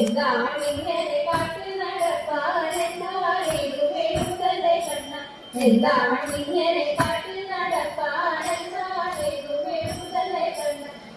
എന്താണിങ്ങനെ കാട്ടു നടപ്പാൻ എന്താണിങ്ങനെ കാട്ടു നടപ്പാൻ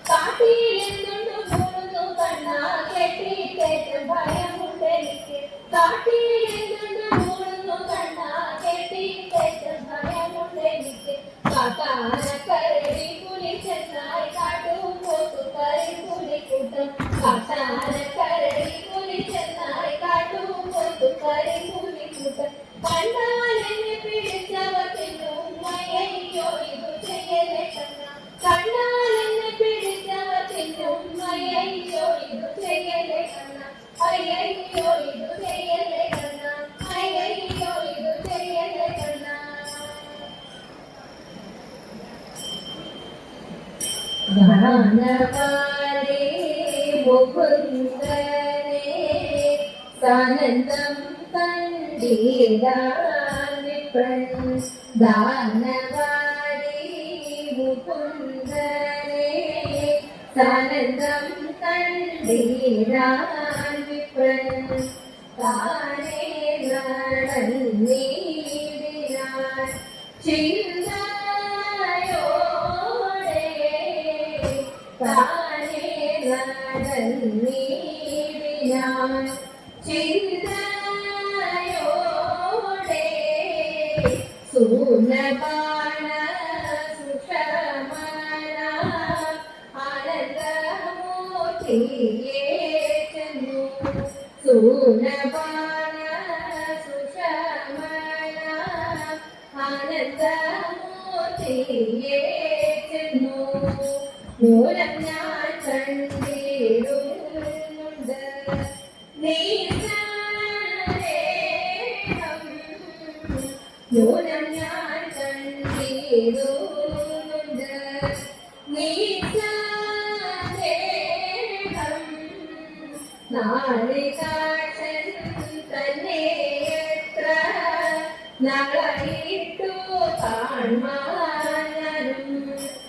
കാട്ടിലെന്തുണ്ടു കൂടുന്നു കണ്ണ കെട്ടിക്കേറ്റം ഭയമുണ്ടെനിക്ക് കാട്ടിലെന്തുണ്ടു കൂടുന്നു കണ്ണ കെട്ടിക്കേറ്റം ഭയമുണ്ടെനിക്ക് കാട്ടാനക്കരടി പുലി ചെന്നായി കാട്ടും പോത്തുകറി പുലിക്കൂട്ടം കാട്ടാനക്കരടി പുലി ചെന്നായി കാട്ടും പോത്തുകറി പുലിക്കൂട്ടം കണ്ണാലെന്നെ പിടിച്ചവർ തിന്നും അയ്യോ ഇതു ചെയ്യലേ കണ്ണ കണ്ണാലെന്നെ പിടിച്ചവർ തിന്നും അയ്യോ ഇതു ചെയ്യലേ കണ്ണ അയ്യോ ഇതു ചെയ്യലേ കണ്ണ അയ്യോ ഇതു ചെയ്യലേ കണ്ണ ധനവാരേ മുകുന്ദനേ സാനന്ദം ദാനവാരി മുകുന്ദനേ സാനന്ദം കണ്ടീരാൻ വിപ്രൻ താനേ നടന്നീടിനാൻ ചിന്തയോടെ താനേ നടന്നീടിനാൻ സൂനബാണ സുഷമന ആനന്ദമൂർത്തിയേ ചെന്നു സൂനബാണ സുഷമന ആനന്ദമൂർത്തിയേ ചെന്നു മൂലം ഞാൻ കണ്ടിടുന്നുണ്ട് മൂലം ഞാൻ കണ്ടിടുന്നുണ്ട് നാളികാക്ഷൻ തന്നെ എത്ര നാളായിട്ടു കാണാനും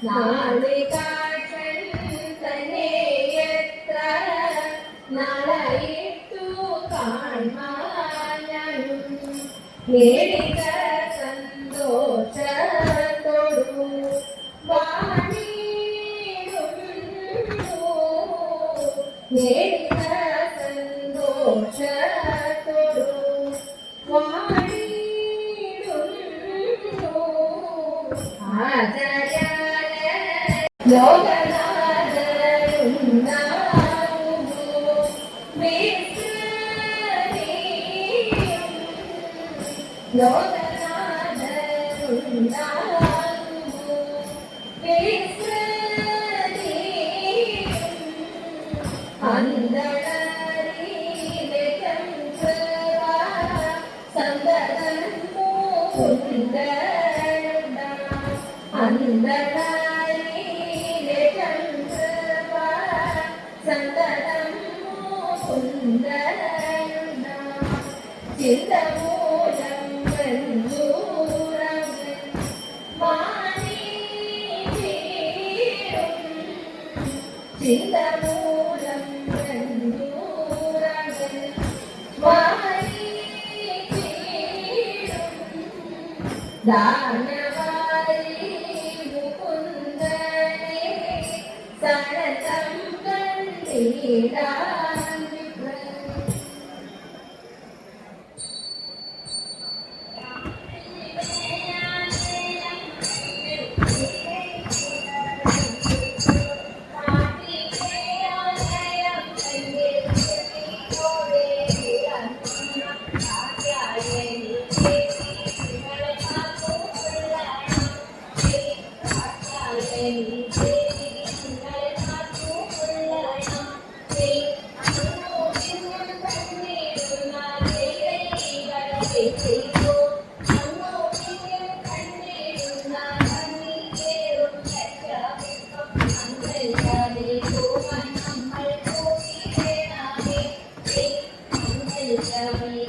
നാളികാക്ഷൻ തന്നെ എത്ര നാളായിട്ടു കാണാനും നേടിക സന്തോഷത്തോടു വാണിടുന്നു നേടിക സന്തോഷത്തോടു വാണിടുന്നു ആചാര്യായ ലോകനാഥനുണ്ടാവുന്നു ലോകനാഥനുണ്ടാകുന്നു അന്തളരിലെ ചന്ദ്രവ സന്തതം മുകുന്ദനുണ്ട അന്തളരിലെ ചന്ദ്രവ സന്തതം മുകുന്ദനുണ്ട ചിന്തമൂലം ചിന്തമൂലം ദാനവാരി മുകുന്ദനേ സനതം കണ്ടീടാൻ യശമേ